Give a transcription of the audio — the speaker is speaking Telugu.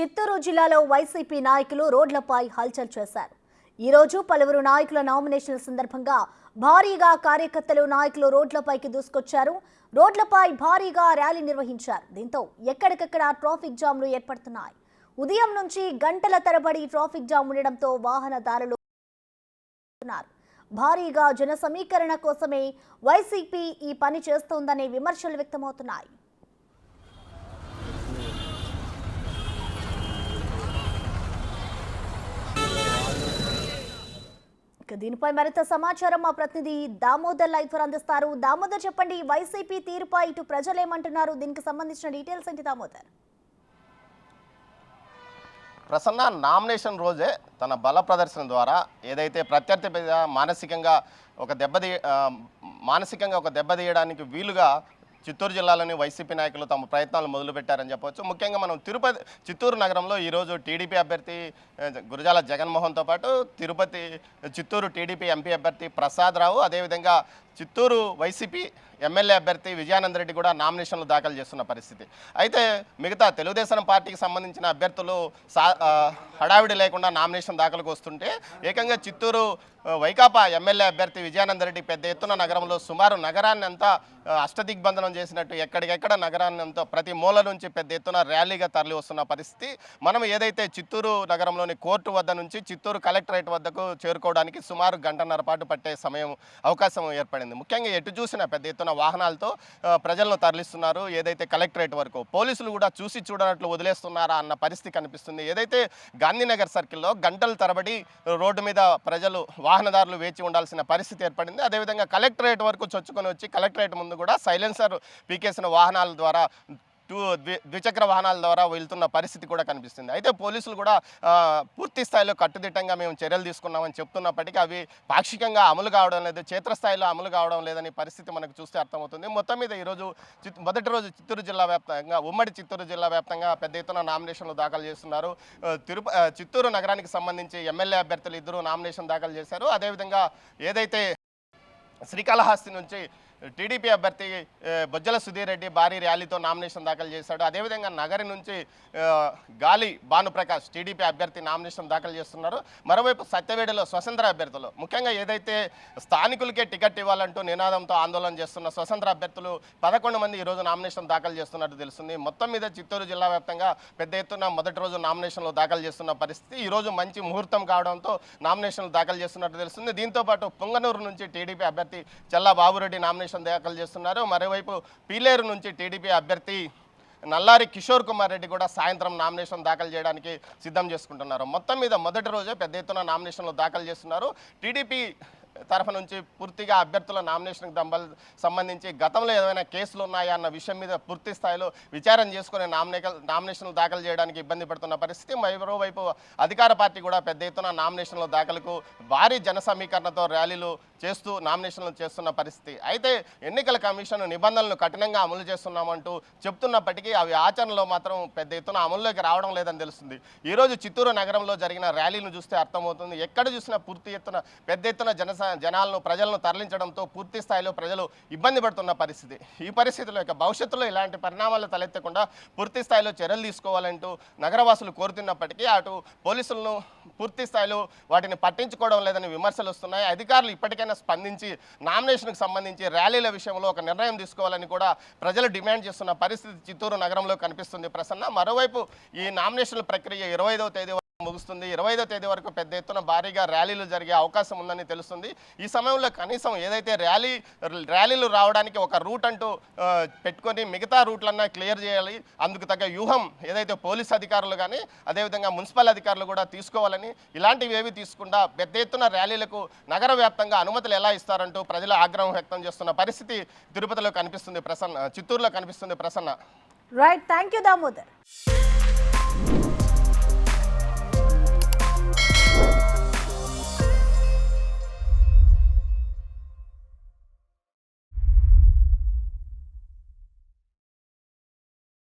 చిత్తూరు జిల్లాలో వైసీపీ నాయకులు రోడ్లపై హల్చల్ చేశారు. ఈ రోజు పలువురు నాయకుల నామినేషన్ల సందర్భంగా భారీగా కార్యకర్తలు నాయకులు రోడ్లపైకి దూసుకొచ్చారు. రోడ్లపై భారీగా ర్యాలీ నిర్వహించారు. దీంతో ఎక్కడికక్కడ ట్రాఫిక్ జామ్లు ఏర్పడుతున్నాయి. ఉదయం నుంచి గంటల తరబడి ట్రాఫిక్ జామ్ ఉండడంతో వాహనదారులు భారీగా జన సమీకరణ కోసమే వైసీపీ ఈ పని చేస్తోందనే విమర్శలు వ్యక్తమవుతున్నాయి. దీనిపై మరింత సమాచారం మా ప్రతినిధి దామోదర్ లైవ్ అందిస్తారు. దామోదర్, చెప్పండి, వైసీపీ తీరుపై ఇటు ప్రజలేమంటున్నారు? దీనికి సంబంధించిన డీటెయిల్స్ ఏంటి దామోదర్? ప్రసన్న నామినేషన్ రోజే తన బల ప్రదర్శన ద్వారా ఏదైతే ప్రత్యర్థి మీద మానసికంగా ఒక దెబ్బతీయడానికి వీలుగా చిత్తూరు జిల్లాలోని వైసీపీ నాయకులు తమ ప్రయత్నాలు మొదలుపెట్టారని చెప్పవచ్చు. ముఖ్యంగా మనం చిత్తూరు నగరంలో ఈరోజు టీడీపీ అభ్యర్థి గురజాల జగన్మోహన్తో పాటు చిత్తూరు టీడీపీ ఎంపీ అభ్యర్థి ప్రసాద్ రావు, అదేవిధంగా చిత్తూరు వైసీపీ ఎమ్మెల్యే అభ్యర్థి విజయానంద్ రెడ్డి కూడా నామినేషన్లు దాఖలు చేస్తున్న పరిస్థితి. అయితే మిగతా తెలుగుదేశం పార్టీకి సంబంధించిన అభ్యర్థులు హడావిడి లేకుండా నామినేషన్ దాఖలకు వస్తుంటే ఏకంగా చిత్తూరు వైకాపా ఎమ్మెల్యే అభ్యర్థి విజయానంద్ రెడ్డి పెద్ద ఎత్తున నగరంలో సుమారు నగరాన్ని అంతా అష్టదిగ్బంధనం చేసినట్టు ఎక్కడికెక్కడ నగరాన్ని అంతా ప్రతి మూల నుంచి పెద్ద ఎత్తున ర్యాలీగా తరలి వస్తున్న పరిస్థితి. మనం ఏదైతే చిత్తూరు నగరంలోని కోర్టు వద్ద నుంచి చిత్తూరు కలెక్టరేట్ వద్దకు చేరుకోవడానికి సుమారు గంటన్నర పాటు పట్టే అవకాశం ఏర్పడింది. ముఖ్యంగా ఎటు చూసినా పెద్ద ఎత్తున వాహనాలతో ప్రజలను తరలిస్తున్నారు. ఏదైతే కలెక్టరేట్ వరకు పోలీసులు కూడా చూసి చూడనట్లు వదిలేస్తున్నారా అన్న పరిస్థితి కనిపిస్తుంది. ఏదైతే గాంధీనగర్ సర్కిల్లో గంటల తరబడి రోడ్డు మీద ప్రజలు వాహనదారులు వేచి ఉండాల్సిన పరిస్థితి ఏర్పడింది. అదేవిధంగా కలెక్టరేట్ వరకు చొచ్చుకొని వచ్చి కలెక్టరేట్ ముందు కూడా సైలెన్సర్ పీకేసిన వాహనాల ద్వారా ద్విచక్ర వాహనాల ద్వారా వెళ్తున్న పరిస్థితి కూడా కనిపిస్తుంది. అయితే పోలీసులు కూడా పూర్తి స్థాయిలో కట్టుదిట్టంగా మేము చర్యలు తీసుకున్నామని చెప్తున్నప్పటికీ అవి పాక్షికంగా అమలు కావడం లేదు, క్షేత్రస్థాయిలో అమలు కావడం లేదని పరిస్థితి మనకు చూస్తే అర్థమవుతుంది. మొత్తం మీద ఈరోజు మొదటి రోజు ఉమ్మడి చిత్తూరు జిల్లా వ్యాప్తంగా పెద్ద ఎత్తున నామినేషన్లు దాఖలు చేస్తున్నారు. చిత్తూరు నగరానికి సంబంధించి ఎమ్మెల్యే అభ్యర్థులు ఇద్దరు నామినేషన్ దాఖలు చేశారు. అదేవిధంగా ఏదైతే శ్రీకాళహస్తి నుంచి టీడీపీ అభ్యర్థి బొజ్జల సుధీర్ రెడ్డి భారీ ర్యాలీతో నామినేషన్ దాఖలు చేశాడు. అదేవిధంగా నగరి నుంచి గాలి భానుప్రకాష్ టీడీపీ అభ్యర్థి నామినేషన్ దాఖలు చేస్తున్నారు. మరోవైపు సత్యవేడలో స్వతంత్ర అభ్యర్థులు ముఖ్యంగా ఏదైతే స్థానికులకే టికెట్ ఇవ్వాలంటూ నినాదంతో ఆందోళన చేస్తున్న స్వతంత్ర అభ్యర్థులు 11 మంది ఈరోజు నామినేషన్ దాఖలు చేస్తున్నట్టు తెలుస్తుంది. మొత్తం మీద చిత్తూరు జిల్లా వ్యాప్తంగా పెద్ద ఎత్తున మొదటి రోజు నామినేషన్లు దాఖలు చేస్తున్న పరిస్థితి. ఈరోజు మంచి ముహూర్తం కావడంతో నామినేషన్లు దాఖలు చేస్తున్నట్టు తెలుస్తుంది. దీంతోపాటు పొంగనూరు నుంచి టీడీపీ అభ్యర్థి చల్లా బాబురెడ్డి నామినేషన్ దాఖలు చేస్తున్నారు. మరోవైపు పీలేరు నుంచి టీడీపీ అభ్యర్థి నల్లారి కిషోర్ కుమార్ రెడ్డి కూడా సాయంత్రం నామినేషన్ దాఖలు చేయడానికి సిద్ధం చేసుకుంటున్నారు. మొత్తం మీద మొదటి రోజే పెద్ద ఎత్తున నామినేషన్లు దాఖలు చేస్తున్నారు. టీడీపీ తరఫు నుంచి పూర్తిగా అభ్యర్థుల నామినేషన్కి సంబంధించి గతంలో ఏదైనా కేసులు ఉన్నాయా అన్న విషయం మీద పూర్తి స్థాయిలో విచారణ చేసుకుని నామినేషన్లు దాఖలు చేయడానికి ఇబ్బంది పడుతున్న పరిస్థితి. మరోవైపు అధికార పార్టీ కూడా పెద్ద ఎత్తున నామినేషన్ల దాఖలకు భారీ జన సమీకరణతో ర్యాలీలు చేస్తూ నామినేషన్లు చేస్తున్న పరిస్థితి. అయితే ఎన్నికల కమిషన్ నిబంధనలను కఠినంగా అమలు చేస్తున్నామంటూ చెప్తున్నప్పటికీ అవి ఆచరణలో మాత్రం పెద్ద ఎత్తున అమల్లోకి రావడం లేదని తెలుస్తుంది. ఈరోజు చిత్తూరు నగరంలో జరిగిన ర్యాలీను చూస్తే అర్థమవుతుంది. ఎక్కడ చూసినా పూర్తి ఎత్తున పెద్ద ఎత్తున ప్రజలను తరలించడంతో పూర్తి స్థాయిలో ప్రజలు ఇబ్బంది పడుతున్న పరిస్థితి. ఈ పరిస్థితిలో భవిష్యత్తులో ఇలాంటి పరిణామాలు తలెత్తకుండా పూర్తి స్థాయిలో చర్యలు తీసుకోవాలంటూ నగరవాసులు కోరుతున్నప్పటికీ అటు పోలీసులను పూర్తి స్థాయిలో వాటిని పట్టించుకోవడం లేదని విమర్శలు వస్తున్నాయి. అధికారులు ఇప్పటికైనా స్పందించి నామినేషన్కు సంబంధించి ర్యాలీల విషయంలో ఒక నిర్ణయం తీసుకోవాలని కూడా ప్రజలు డిమాండ్ చేస్తున్న పరిస్థితి చిత్తూరు నగరంలో కనిపిస్తుంది. ప్రసన్న, మరోవైపు ఈ నామినేషన్ల ప్రక్రియ 25వ తేదీ ముగుస్తుంది. 25వ తేదీ వరకు పెద్ద ఎత్తున భారీగా ర్యాలీలు జరిగే అవకాశం ఉందని తెలుస్తుంది. ఈ సమయంలో కనీసం ఏదైతే ర్యాలీలు రావడానికి ఒక రూట్ అంటూ పెట్టుకొని మిగతా రూట్లన్నా క్లియర్ చేయాలి. అందుకు తగ్గ వ్యూహం ఏదైతే పోలీస్ అధికారులు కానీ అదేవిధంగా మున్సిపల్ అధికారులు కూడా తీసుకోవాలని, ఇలాంటివి ఏవి తీసుకుండా పెద్ద ఎత్తున ర్యాలీలకు నగర వ్యాప్తంగా అనుమతులు ఎలా ఇస్తారంటూ ప్రజలు ఆగ్రహం వ్యక్తం చేస్తున్న పరిస్థితి తిరుపతిలో కనిపిస్తుంది. చిత్తూరులో కనిపిస్తుంది. Prasanna. Right, thank you Damodar.